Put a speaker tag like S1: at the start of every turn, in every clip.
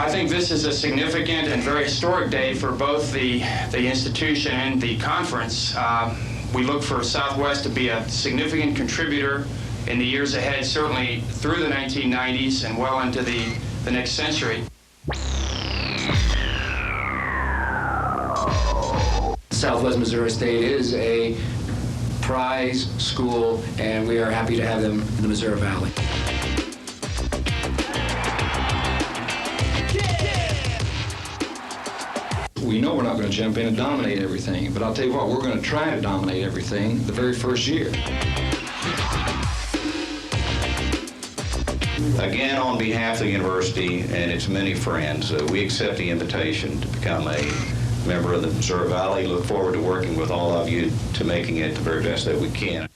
S1: I think this is a significant and very historic day for both the institution and the conference. We look for Southwest to be a significant contributor in the years ahead, certainly through the 1990s and well into the next century.
S2: Southwest Missouri State is a prize school, and we are happy to have them in the Missouri Valley.
S3: We know we're not going to jump in and dominate everything, but I'll tell you what, we're going to try to dominate everything the very first year.
S4: Again, on behalf of the university and its many friends, we accept the invitation to become a member of the Missouri Valley. Look forward to working with all of you to making it the very best that we can.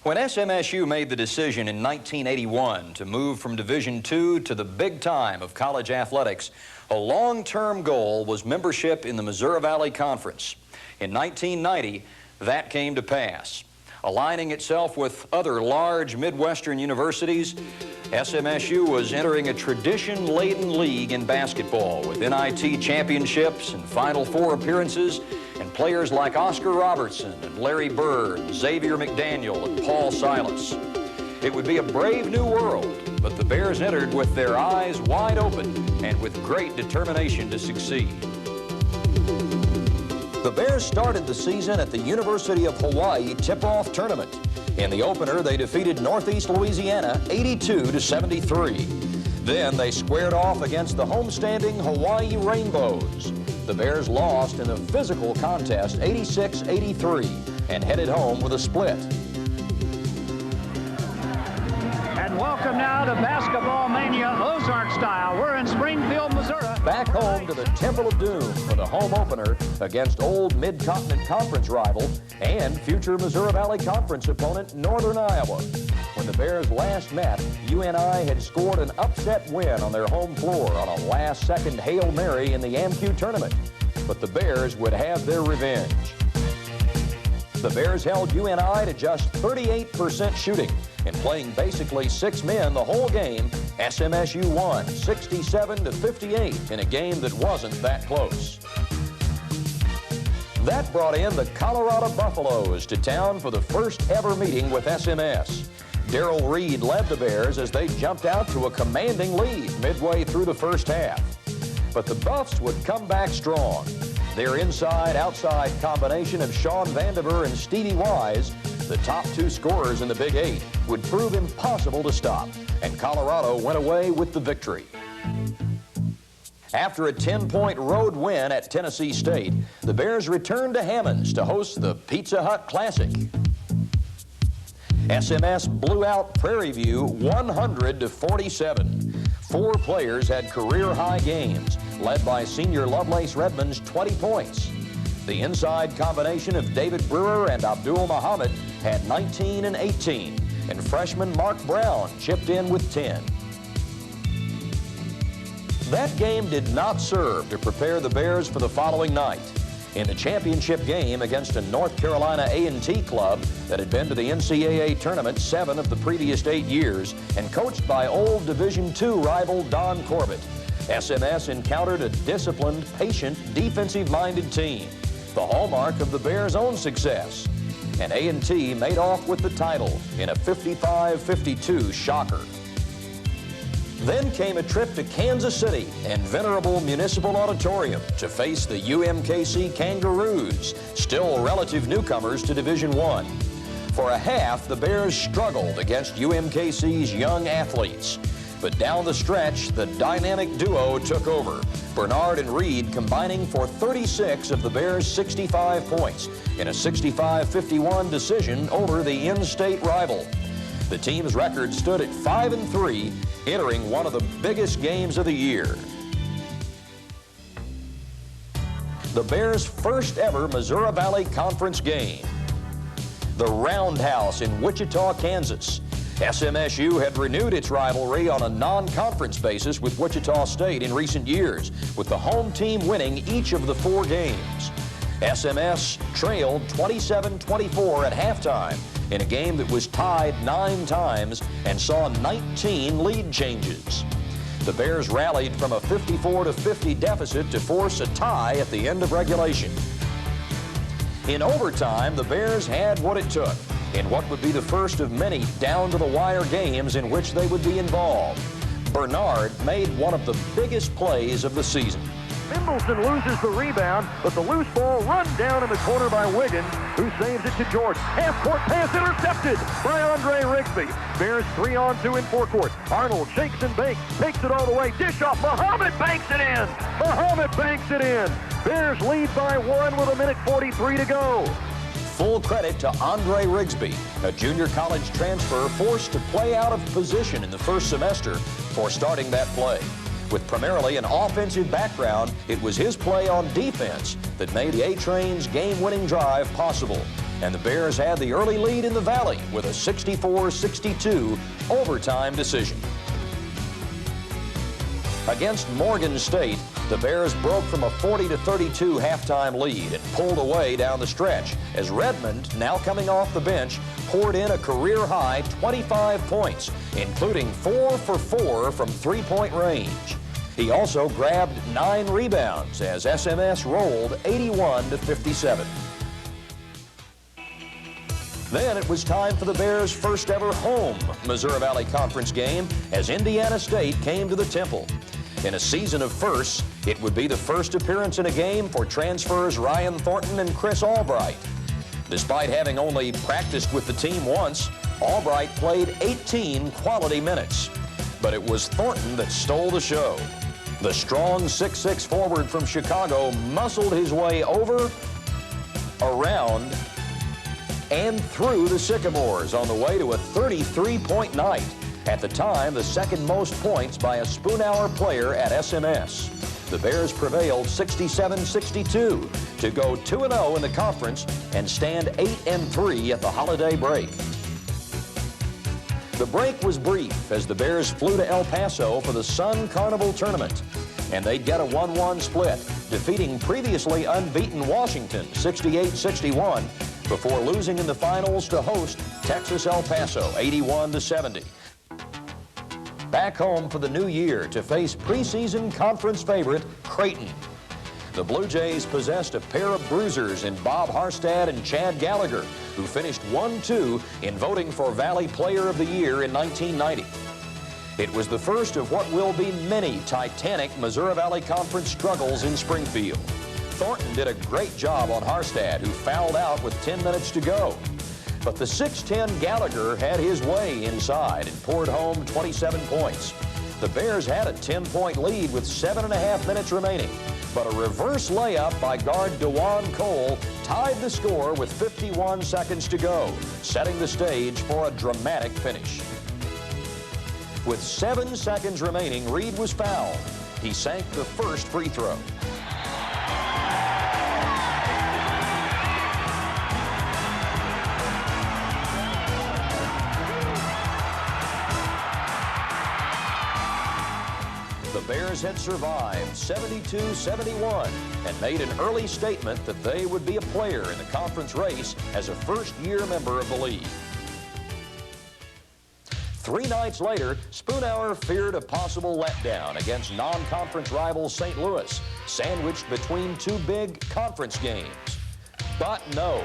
S5: When SMSU made the decision in 1981 to move from Division II to the big time of college athletics, a long-term goal was membership in the Missouri Valley Conference. In 1990, that came to pass. Aligning itself with other large Midwestern universities, SMSU was entering a tradition-laden league in basketball with NIT championships and Final Four appearances and players like Oscar Robertson and Larry Bird, Xavier McDaniel and Paul Silas. It would be a brave new world, but the Bears entered with their eyes wide open and with great determination to succeed. The Bears started the season at the University of Hawaii Tip-Off Tournament. In the opener, they defeated Northeast Louisiana 82-73. Then they squared off against the homestanding Hawaii Rainbows. The Bears lost in a physical contest 86-83 and headed home with a split.
S6: And welcome now to Basketball Mania Ozark style. We're in Springfield, Missouri.
S5: Back home to the Temple of Doom for the home opener against old Mid-Continent Conference rival and future Missouri Valley Conference opponent Northern Iowa. When the Bears last met, UNI had scored an upset win on their home floor on a last-second Hail Mary in the AMQ tournament. But the Bears would have their revenge. The Bears held UNI to just 38% shooting, and playing basically 6 men the whole game, SMSU won 67-58 in a game that wasn't that close. That brought in the Colorado Buffaloes to town for the first ever meeting with SMS. Darrell Reed led the Bears as they jumped out to a commanding lead midway through the first half. But the Buffs would come back strong. Their inside-outside combination of Sean Vandiver and Stevie Wise, the top 2 scorers in the Big 8, would prove impossible to stop, and Colorado went away with the victory. After a 10-point road win at Tennessee State, the Bears returned to Hammonds to host the Pizza Hut Classic. SMS blew out Prairie View 100-47. 4 players had career-high games, led by senior Lovelace Redmond's 20 points. The inside combination of David Brewer and Abdul Muhammad had 19 and 18, and freshman Mark Brown chipped in with 10. That game did not serve to prepare the Bears for the following night. In the championship game against a North Carolina A&T club that had been to the NCAA tournament 7 of the previous 8 years and coached by old Division II rival Don Corbett, SMS encountered a disciplined, patient, defensive-minded team, the hallmark of the Bears' own success. And A&T made off with the title in a 55-52 shocker. Then came a trip to Kansas City and Venerable Municipal Auditorium to face the UMKC Kangaroos, still relative newcomers to Division I. For a half, the Bears struggled against UMKC's young athletes. But down the stretch, the dynamic duo took over, Bernard and Reed combining for 36 of the Bears' 65 points in a 65-51 decision over the in-state rival. The team's record stood at 5-3, entering one of the biggest games of the year. the Bears' first ever Missouri Valley Conference game. The Roundhouse in Wichita, Kansas. SMSU had renewed its rivalry on a non-conference basis with Wichita State in recent years, with the home team winning each of the 4 games. SMS trailed 27-24 at halftime in a game that was tied 9 times and saw 19 lead changes. The Bears rallied from a 54-50 deficit to force a tie at the end of regulation. In overtime, the Bears had what it took in what would be the first of many down-to-the-wire games in which they would be involved. Bernard made one of the biggest plays of the season.
S7: Mendelssohn loses the rebound, but the loose ball run down in the corner by Wiggins, who saves it to Jordan. Half-court pass intercepted by Andre Rigsby. Bears 3-on-2 in forecourt. Arnold shakes and bakes, takes it all the way. Dish off. Muhammad banks it in. Muhammad banks it in. Bears lead by 1 with 1:43 to go.
S5: Full credit to Andre Rigsby, a junior college transfer forced to play out of position in the first semester for starting that play. With primarily an offensive background, it was his play on defense that made the A-Train's game-winning drive possible. And the Bears had the early lead in the Valley with a 64-62 overtime decision. Against Morgan State, the Bears broke from a 40-32 halftime lead and pulled away down the stretch as Redmond, now coming off the bench, poured in a career-high 25 points, including 4 for 4 from three-point range. He also grabbed 9 rebounds as SMS rolled 81-57. Then it was time for the Bears' first ever home Missouri Valley Conference game as Indiana State came to the Temple. In a season of firsts, it would be the first appearance in a game for transfers Ryan Thornton and Chris Albright. Despite having only practiced with the team once, Albright played 18 quality minutes. But it was Thornton that stole the show. The strong 6'6" forward from Chicago muscled his way over, around, and through the Sycamores on the way to a 33-point night. At the time, the second most points by a Spoonhour player at SMS. The Bears prevailed 67-62 to go 2-0 in the conference and stand 8-3 at the holiday break. The break was brief as the Bears flew to El Paso for the Sun Carnival Tournament, and they'd get a 1-1 split, defeating previously unbeaten Washington 68-61 before losing in the finals to host Texas El Paso 81-70. Back home for the new year to face preseason conference favorite Creighton. The Blue Jays possessed a pair of bruisers in Bob Harstad and Chad Gallagher, who finished 1-2 in voting for Valley Player of the Year in 1990. It was the first of what will be many titanic Missouri Valley Conference struggles in Springfield. Thornton did a great job on Harstad, who fouled out with 10 minutes to go. But the 6'10" Gallagher had his way inside and poured home 27 points. The Bears had a 10-point lead with 7.5 minutes remaining, but a reverse layup by guard DeJuan Cole tied the score with 51 seconds to go, setting the stage for a dramatic finish. With 7 seconds remaining, Reed was fouled. He sank the first free throw. The Bears had survived 72-71 and made an early statement that they would be a player in the conference race as a first-year member of the league. 3 nights later, Spoonhour feared a possible letdown against non-conference rival St. Louis, sandwiched between 2 big conference games. But no,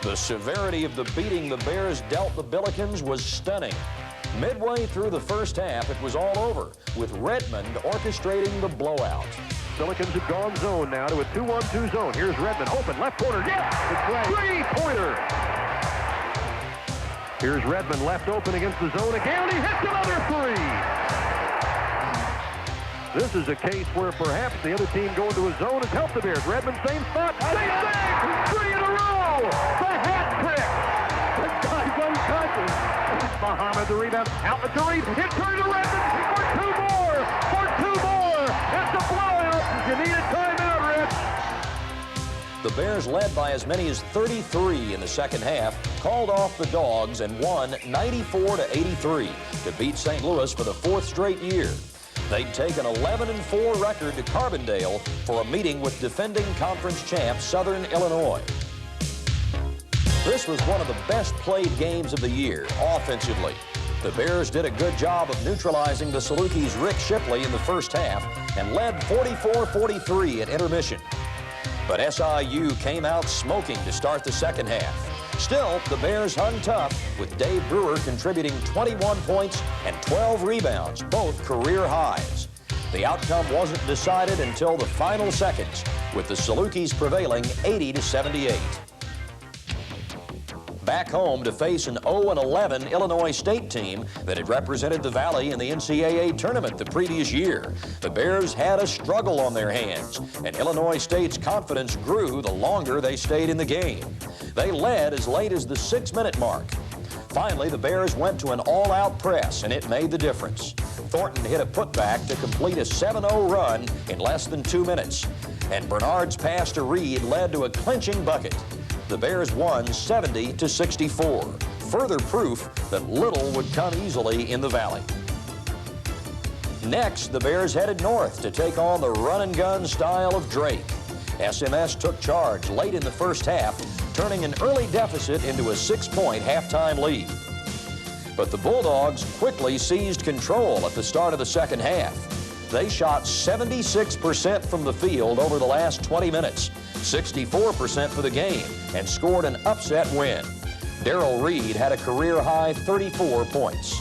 S5: the severity of the beating the Bears dealt the Billikens was stunning. Midway through the first half, it was all over, with Redmond orchestrating the blowout.
S7: Billikens have gone zone now to a 2-1-2 zone. Here's Redmond, open, left corner, yes! Three-pointer! Here's Redmond left open against the zone again, and he hits another 3! This is a case where perhaps the other team going to a zone has helped the Bears. Redmond, same spot, same thing! 3 in a row! The hat trick! The guy's unconscious. Muhammad the rebound, out the three, hit turn to Redmond for 2 more! For 2 more! That's a blowout! You need a timeout, Rich!
S5: the Bears, led by as many as 33 in the second half, called off the Dogs and won 94-83 to beat St. Louis for the 4th straight year. They'd take an 11-4 record to Carbondale for a meeting with defending conference champ Southern Illinois. This was one of the best played games of the year offensively. The Bears did a good job of neutralizing the Salukis' Rick Shipley in the first half and led 44-43 at intermission. But SIU came out smoking to start the second half. Still, the Bears hung tough, with Dave Brewer contributing 21 points and 12 rebounds, both career highs. The outcome wasn't decided until the final seconds, with the Salukis prevailing 80-78. Back home to face an 0-11 Illinois State team that had represented the Valley in the NCAA tournament the previous year, the Bears had a struggle on their hands, and Illinois State's confidence grew the longer they stayed in the game. They led as late as the 6-minute mark. Finally, the Bears went to an all-out press, and it made the difference. Thornton hit a putback to complete a 7-0 run in less than 2 minutes, and Bernard's pass to Reed led to a clinching bucket. The Bears won 70-64, further proof that little would come easily in the Valley. Next, the Bears headed north to take on the run-and-gun style of Drake. SMS took charge late in the first half, turning an early deficit into a 6-point halftime lead. But the Bulldogs quickly seized control at the start of the second half. They shot 76% from the field over the last 20 minutes, 64% for the game, and scored an upset win. Darrell Reed had a career-high 34 points.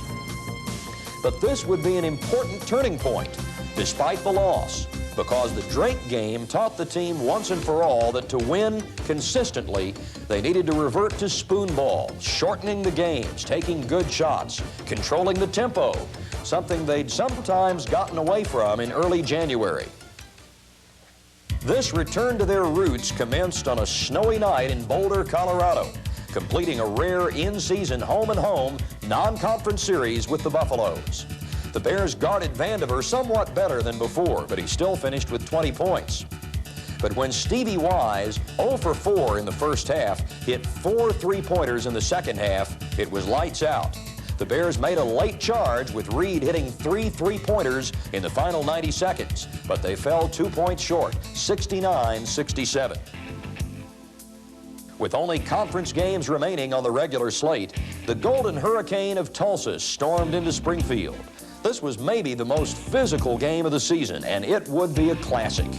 S5: But this would be an important turning point, despite the loss, because the Drake game taught the team once and for all that to win consistently, they needed to revert to spoon ball, shortening the games, taking good shots, controlling the tempo, something they'd sometimes gotten away from in early January. This return to their roots commenced on a snowy night in Boulder, Colorado, completing a rare in-season home-and-home non-conference series with the Buffaloes. The Bears guarded Vandiver somewhat better than before, but he still finished with 20 points. But when Stevie Wise, 0 for 4 in the first half, hit 4 3-pointers in the second half, it was lights out. The Bears made a late charge with Reed hitting 3 3-pointers in the final 90 seconds, but they fell 2 points short, 69-67. With only conference games remaining on the regular slate, the Golden Hurricane of Tulsa stormed into Springfield. This was maybe the most physical game of the season, and it would be a classic.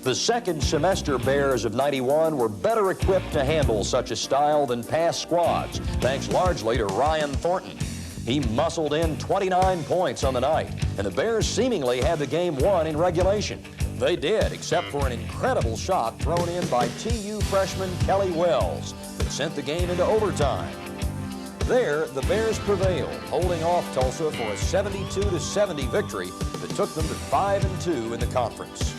S5: The second semester Bears of '91 were better equipped to handle such a style than past squads, thanks largely to Ryan Thornton. He muscled in 29 points on the night, and the Bears seemingly had the game won in regulation. They did, except for an incredible shot thrown in by TU freshman Kelly Wells that sent the game into overtime. There, the Bears prevailed, holding off Tulsa for a 72-70 victory that took them to 5-2 in the conference.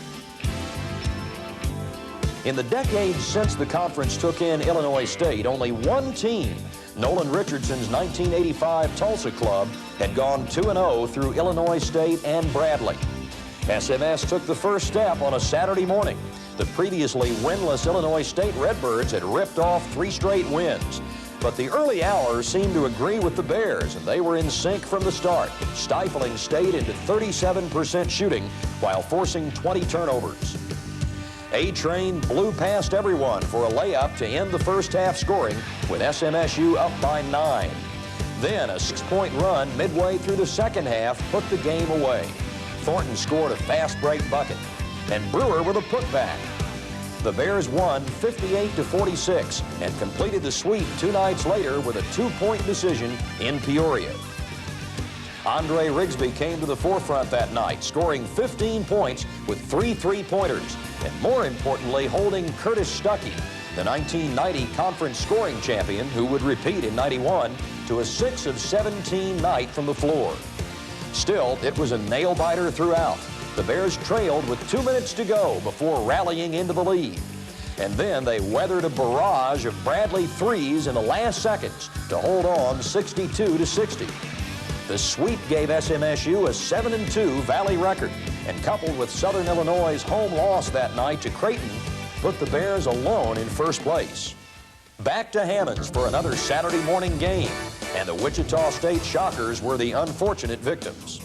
S5: In the decades since the conference took in Illinois State, only one team, Nolan Richardson's 1985 Tulsa club, had gone 2-0 through Illinois State and Bradley. SMS took the first step on a Saturday morning. The previously winless Illinois State Redbirds had ripped off 3 straight wins. But the early hours seemed to agree with the Bears, and they were in sync from the start, stifling State into 37% shooting while forcing 20 turnovers. A-Train blew past everyone for a layup to end the first half scoring, with SMSU up by 9. Then a 6-point run midway through the second half put the game away. Thornton scored a fast break bucket, and Brewer with a putback. The Bears won 58-46 and completed the sweep 2 nights later with a 2-point decision in Peoria. Andre Rigsby came to the forefront that night, scoring 15 points with 3 3-pointers, and more importantly, holding Curtis Stuckey, the 1990 conference scoring champion who would repeat in '91, to a 6 of 17 night from the floor. Still, it was a nail-biter throughout. The Bears trailed with 2 minutes to go before rallying into the lead. And then they weathered a barrage of Bradley threes in the last seconds to hold on 62-60. The sweep gave SMSU a 7-2 Valley record, and coupled with Southern Illinois' home loss that night to Creighton, put the Bears alone in first place. Back to Hammonds for another Saturday morning game, and the Wichita State Shockers were the unfortunate victims.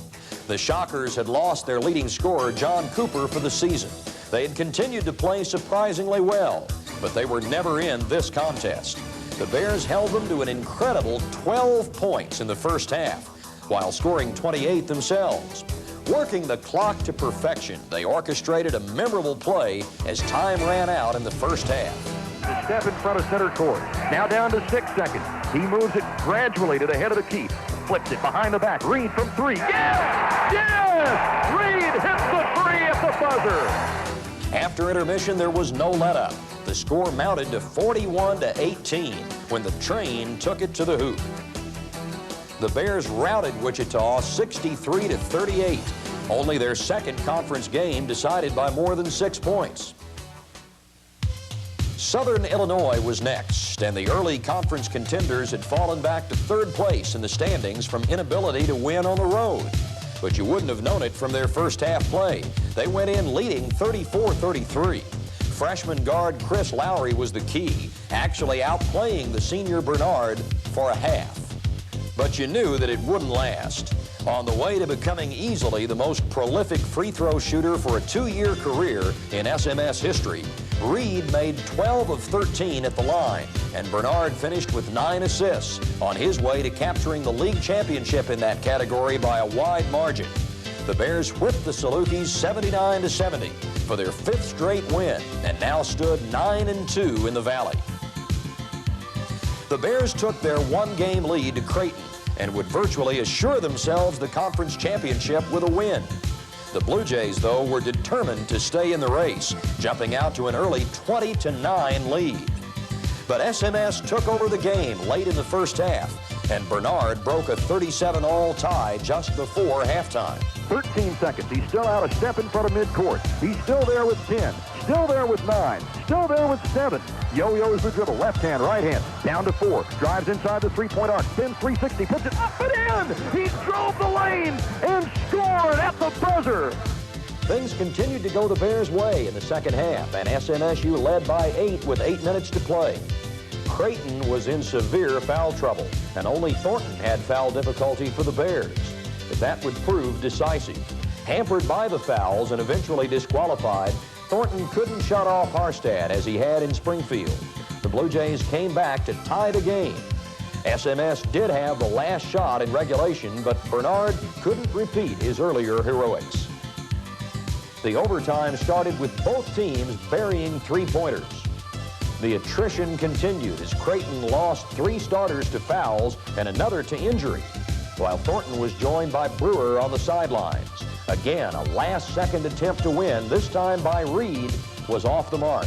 S5: The Shockers had lost their leading scorer, John Cooper, for the season. They had continued to play surprisingly well, but they were never in this contest. The Bears held them to an incredible 12 points in the first half, while scoring 28 themselves. Working the clock to perfection, they orchestrated a memorable play as time ran out in the first half.
S7: The step in front of center court. Now down to 6 seconds. He moves it gradually to the head of the key. Flips it behind the back. Reed from 3. Yes! Yes! Reed hits the 3 at the buzzer.
S5: After intermission, there was no let-up. The score mounted to 41-18 when the train took it to the hoop. The Bears routed Wichita 63-38, only their second conference game decided by more than 6 points. Southern Illinois was next, and the early conference contenders had fallen back to third place in the standings from inability to win on the road. But you wouldn't have known it from their first half play. They went in leading 34-33. Freshman guard Chris Lowry was the key, actually outplaying the senior Bernard for a half. But you knew that it wouldn't last. On the way to becoming easily the most prolific free throw shooter for a 2-year career in SMS history, Reed made 12 of 13 at the line, and Bernard finished with 9 assists on his way to capturing the league championship in that category by a wide margin. The Bears whipped the Salukis 79-70 for their 5th straight win and now stood 9-2 in the Valley. The Bears took their 1-game lead to Creighton and would virtually assure themselves the conference championship with a win. The Blue Jays, though, were determined to stay in the race, jumping out to an early 20-9 lead. But SMS took over the game late in the first half, and Bernard broke a 37-all tie just before halftime.
S7: 13 seconds. He's still out a step in front of midcourt. He's still there with 10. Still there with 9. Still there with 7. Yo-yo's the dribble. Left hand, right hand. Down to 4. Drives inside the three-point arc. Spins 360. Puts it up and in. He drove the lane and scored at the buzzer.
S5: Things continued to go the Bears' way in the second half, and SMSU led by 8 with 8 minutes to play. Creighton was in severe foul trouble, and only Thornton had foul difficulty for the Bears. But that would prove decisive. Hampered by the fouls and eventually disqualified, Thornton couldn't shut off Harstad as he had in Springfield. The Blue Jays came back to tie the game. SMS did have the last shot in regulation, but Bernard couldn't repeat his earlier heroics. The overtime started with both teams burying three-pointers. The attrition continued as Creighton lost 3 starters to fouls and another to injury, while Thornton was joined by Brewer on the sidelines. Again, a last-second attempt to win, this time by Reed, was off the mark.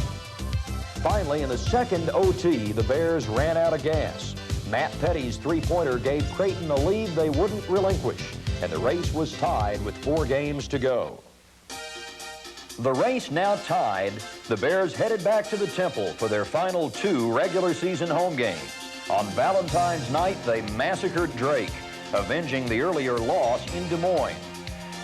S5: Finally, in the second OT, the Bears ran out of gas. Matt Petty's three-pointer gave Creighton a lead they wouldn't relinquish, and the race was tied with 4 games to go. The race now tied, the Bears headed back to the Temple for their final 2 regular season home games. On Valentine's night, they massacred Drake, avenging the earlier loss in Des Moines.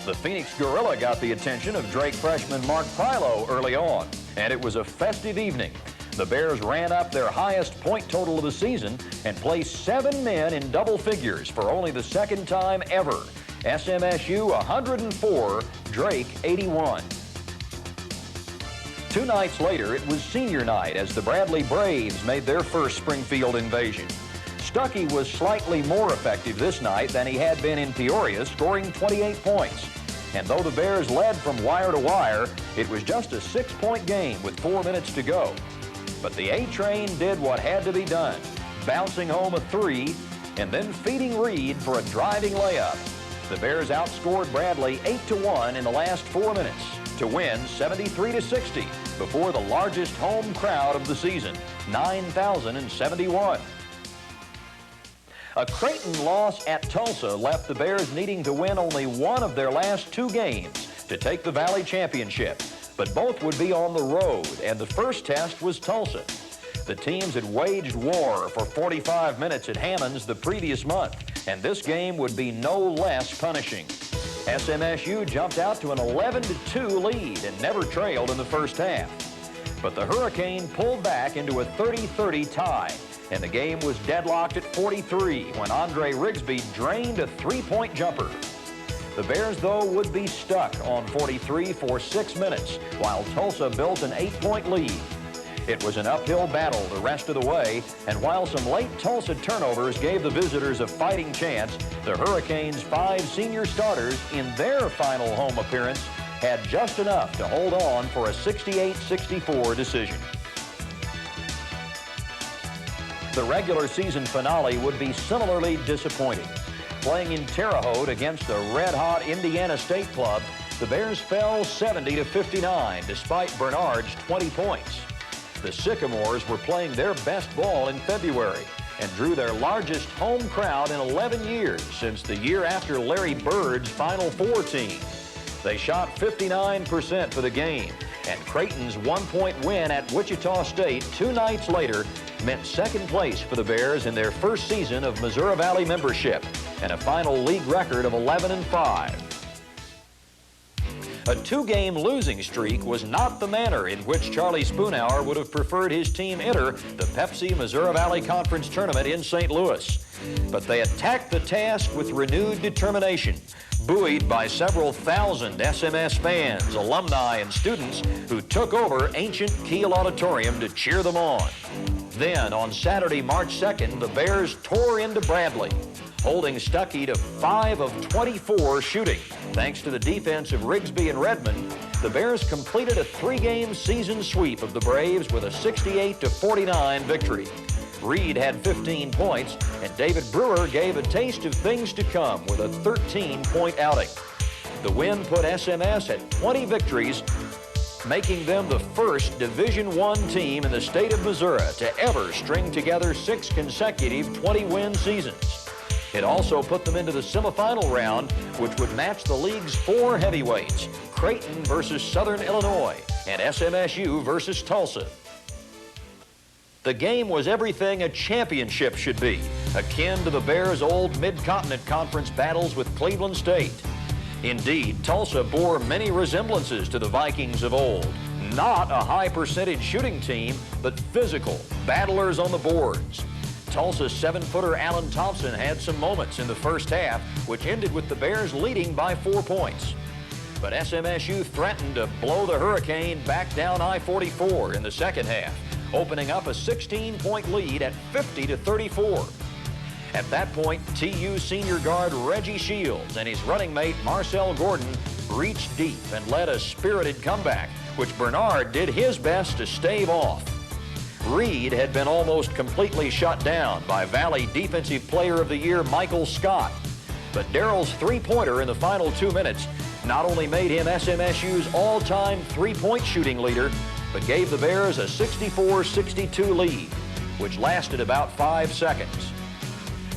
S5: The Phoenix Gorilla got the attention of Drake freshman Mark Pilo early on, and it was a festive evening. The Bears ran up their highest point total of the season and placed 7 men in double figures for only the second time ever. SMSU 104, Drake 81. 2 nights later, it was senior night as the Bradley Braves made their first Springfield invasion. Stuckey was slightly more effective this night than he had been in Peoria, scoring 28 points. And though the Bears led from wire to wire, it was just a 6-point game with 4 minutes to go. But the A-Train did what had to be done, bouncing home a 3 and then feeding Reed for a driving layup. The Bears outscored Bradley 8-1 in the last 4 minutes to win 73-60 before the largest home crowd of the season, 9,071. A Creighton loss at Tulsa left the Bears needing to win only one of their last 2 games to take the Valley Championship, but both would be on the road, and the first test was Tulsa. The teams had waged war for 45 minutes at Hammonds the previous month, and this game would be no less punishing. SMSU jumped out to an 11-2 lead and never trailed in the first half. But the Hurricane pulled back into a 30-30 tie, and the game was deadlocked at 43 when Andre Rigsby drained a three-point jumper. The Bears, though, would be stuck on 43 for 6 minutes, while Tulsa built an 8-point lead. It was an uphill battle the rest of the way, and while some late Tulsa turnovers gave the visitors a fighting chance, the Hurricanes' 5 senior starters in their final home appearance had just enough to hold on for a 68-64 decision. The regular season finale would be similarly disappointing. Playing in Terre Haute against the red-hot Indiana State club, the Bears fell 70-59 despite Bernard's 20 points. The Sycamores were playing their best ball in February and drew their largest home crowd in 11 years since the year after Larry Bird's Final Four team. They shot 59% for the game, and Creighton's 1-point win at Wichita State 2 nights later meant second place for the Bears in their first season of Missouri Valley membership and a final league record of 11-5. A 2-game losing streak was not the manner in which Charlie Spoonhour would have preferred his team enter the Pepsi Missouri Valley Conference Tournament in St. Louis. But they attacked the task with renewed determination, buoyed by several thousand SMS fans, alumni, and students who took over ancient Kiel Auditorium to cheer them on. Then, on Saturday, March 2nd, the Bears tore into Bradley, holding Stuckey to 5 of 24 shooting. Thanks to the defense of Rigsby and Redmond, the Bears completed a 3-game season sweep of the Braves with a 68-49 victory. Reed had 15 points, and David Brewer gave a taste of things to come with a 13-point outing. The win put SMS at 20 victories, making them the first Division I team in the state of Missouri to ever string together 6 consecutive 20-win seasons. It also put them into the semifinal round, which would match the league's 4 heavyweights, Creighton versus Southern Illinois and SMSU versus Tulsa. The game was everything a championship should be, akin to the Bears' old Mid-Continent Conference battles with Cleveland State. Indeed, Tulsa bore many resemblances to the Vikings of old. Not a high-percentage shooting team, but physical, battlers on the boards. Tulsa's 7-footer Alan Thompson had some moments in the first half, which ended with the Bears leading by 4 points. But SMSU threatened to blow the Hurricane back down I-44 in the second half, opening up a 16-point lead at 50-34. At that point, TU senior guard Reggie Shields and his running mate Marcel Gordon reached deep and led a spirited comeback, which Bernard did his best to stave off. Reed had been almost completely shut down by Valley Defensive Player of the Year Michael Scott, but Darrell's 3-pointer in the final 2 minutes not only made him SMSU's all-time 3-point shooting leader, but gave the Bears a 64-62 lead, which lasted about 5 seconds.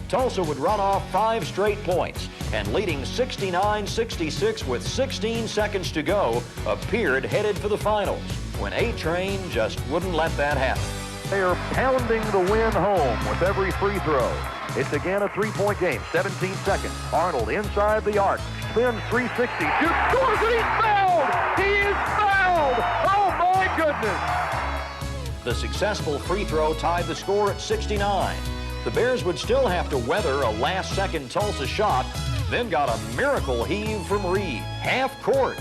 S5: Tulsa would run off 5 straight points, and leading 69-66 with 16 seconds to go, appeared headed for the finals, when A-Train just wouldn't let that happen.
S7: They are pounding the win home with every free throw. It's again a 3-point game, 17 seconds. Arnold inside the arc, spins 360, shoots, scores, and he's fouled! He is fouled! Oh my goodness!
S5: The successful free throw tied the score at 69. The Bears would still have to weather a last-second Tulsa shot, then got a miracle heave from Reed, half court.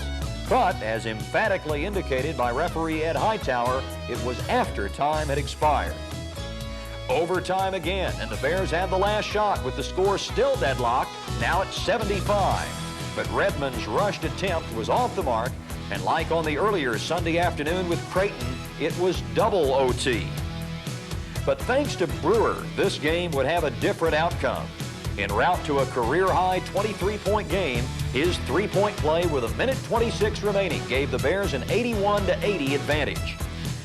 S5: But, as emphatically indicated by referee Ed Hightower, it was after time had expired. Overtime again, and the Bears had the last shot with the score still deadlocked, now at 75. But Redmond's rushed attempt was off the mark, and like on the earlier Sunday afternoon with Creighton, it was double OT. But thanks to Brewer, this game would have a different outcome. En route to a career-high 23-point game, his 3-point play with 1:26 remaining gave the Bears an 81-80 advantage.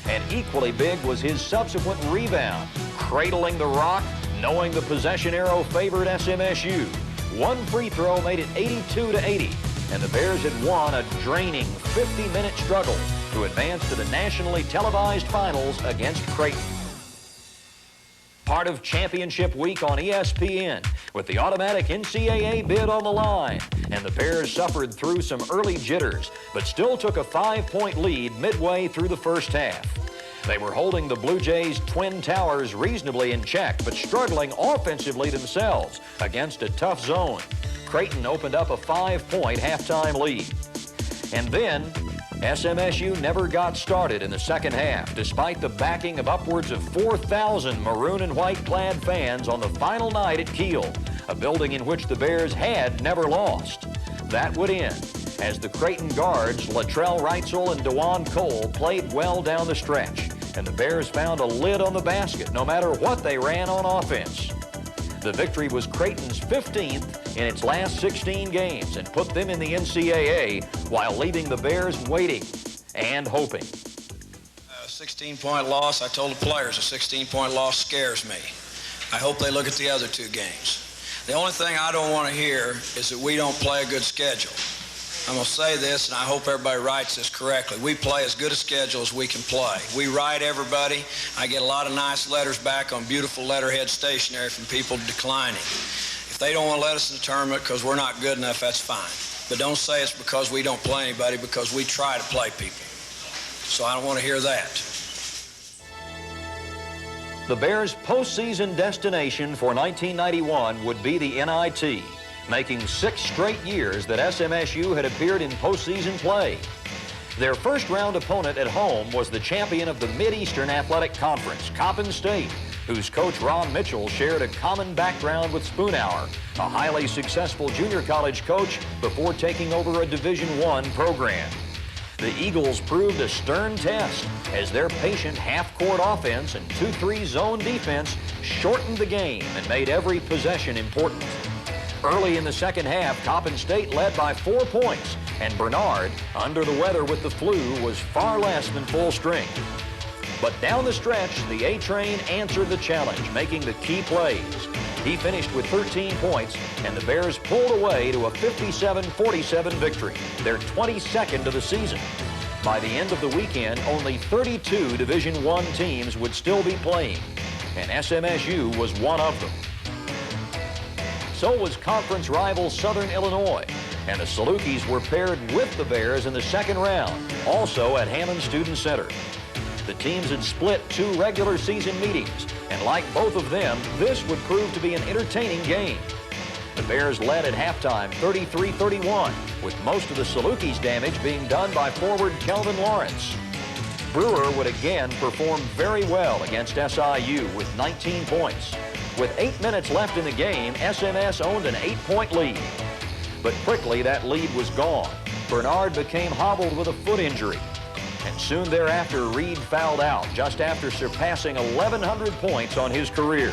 S5: And equally big was his subsequent rebound, cradling the rock, knowing the possession arrow favored SMSU. One free throw made it 82-80, and the Bears had won a draining 50-minute struggle to advance to the nationally televised finals against Creighton. Part of championship week on ESPN with the automatic NCAA bid on the line, and the Bears suffered through some early jitters, but still took a 5-point lead midway through the first half. They were holding the Blue Jays' Twin Towers reasonably in check, but struggling offensively themselves against a tough zone. Creighton opened up a 5-point halftime lead. And then, SMSU never got started in the second half, despite the backing of upwards of 4,000 maroon and white clad fans on the final night at Kiel, a building in which the Bears had never lost. That would end as the Creighton guards, Latrell Reitzel and DeJuan Cole, played well down the stretch, and the Bears found a lid on the basket no matter what they ran on offense. The victory was Creighton's 15th in its last 16 games and put them in the NCAA while leaving the Bears waiting and hoping.
S8: A 16-point loss, I told the players, a 16-point loss scares me. I hope they look at the other two games. The only thing I don't want to hear is that we don't play a good schedule. I'm going to say this, and I hope everybody writes this correctly. We play as good a schedule as we can play. We write everybody. I get a lot of nice letters back on beautiful letterhead stationery from people declining. If they don't want to let us in the tournament because we're not good enough, that's fine. But don't say it's because we don't play anybody, because we try to play people. So I don't want to hear that.
S5: The Bears' postseason destination for 1991 would be the NIT, making 6 straight years that SMSU had appeared in postseason play. Their first-round opponent at home was the champion of the Mid-Eastern Athletic Conference, Coppin State, whose coach Ron Mitchell shared a common background with Spoonhour, a highly successful junior college coach before taking over a Division I program. The Eagles proved a stern test as their patient half-court offense and 2-3 zone defense shortened the game and made every possession important. Early in the second half, Coppin State led by 4 points, and Bernard, under the weather with the flu, was far less than full strength. But down the stretch, the A-Train answered the challenge, making the key plays. He finished with 13 points, and the Bears pulled away to a 57-47 victory, their 22nd of the season. By the end of the weekend, only 32 Division I teams would still be playing, and SMSU was one of them. So was conference rival Southern Illinois, and the Salukis were paired with the Bears in the second round, also at Hammond Student Center. The teams had split 2 regular season meetings, and like both of them, this would prove to be an entertaining game. The Bears led at halftime 33-31, with most of the Salukis' damage being done by forward Kelvin Lawrence. Brewer would again perform very well against SIU with 19 points. With 8 minutes left in the game, SMS owned an 8-point lead. But quickly that lead was gone. Bernard became hobbled with a foot injury. And soon thereafter, Reed fouled out just after surpassing 1,100 points on his career.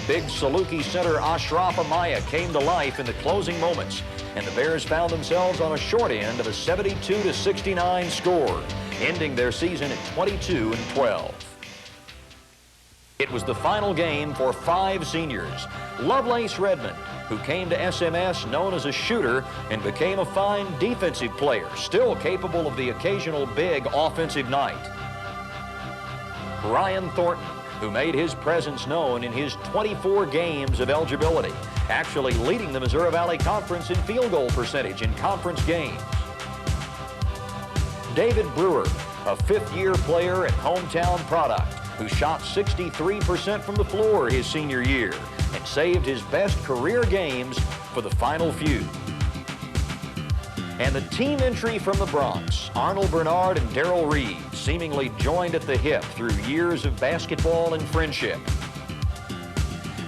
S5: Big Saluki center Ashraf Amaya came to life in the closing moments, and the Bears found themselves on a short end of a 72-69 score, ending their season at 22-12. It was the final game for 5 seniors. Lovelace Redmond, who came to SMS known as a shooter and became a fine defensive player, still capable of the occasional big offensive night. Ryan Thornton, who made his presence known in his 24 games of eligibility, actually leading the Missouri Valley Conference in field goal percentage in conference games. David Brewer, a 5th-year player and hometown product, who shot 63% from the floor his senior year and saved his best career games for the final few. And the team entry from the Bronx, Arnold Bernard and Darrell Reed, seemingly joined at the hip through years of basketball and friendship.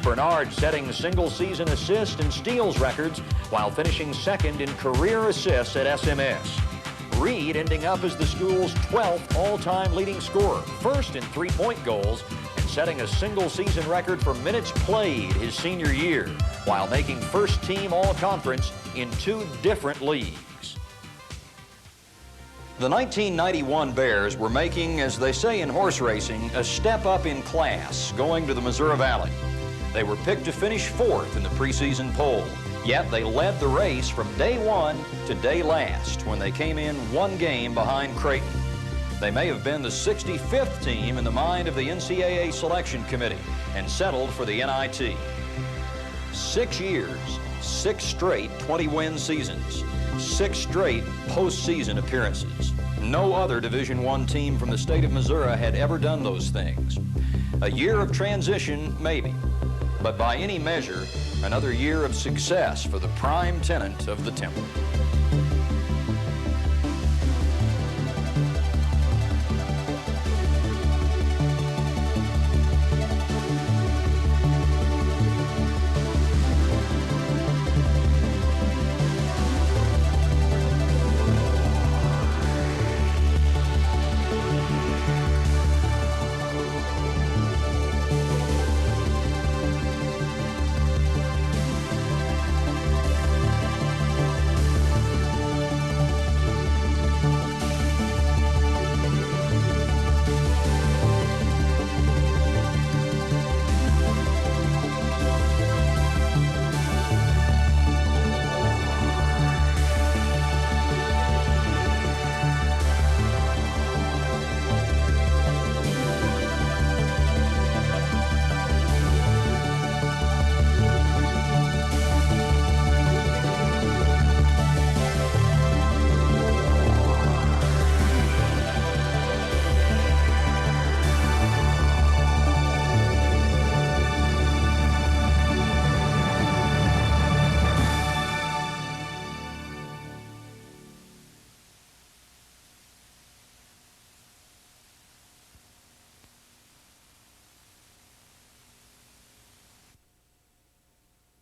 S5: Bernard setting single-season assist and steals records while finishing 2nd in career assists at SMS. Reed ending up as the school's 12th all-time leading scorer, 1st in 3-point goals, and setting a single-season record for minutes played his senior year, while making first-team all-conference in 2 different leagues. The 1991 Bears were making, as they say in horse racing, a step up in class, going to the Missouri Valley. They were picked to finish 4th in the preseason poll. Yet they led the race from day 1 to day last when they came in 1 game behind Creighton. They may have been the 65th team in the mind of the NCAA selection committee and settled for the NIT. 6 years, 6 straight 20-win seasons, 6 straight postseason appearances. No other Division I team from the state of Missouri had ever done those things. A year of transition, maybe, but by any measure, another year of success for the prime tenant of the Temple.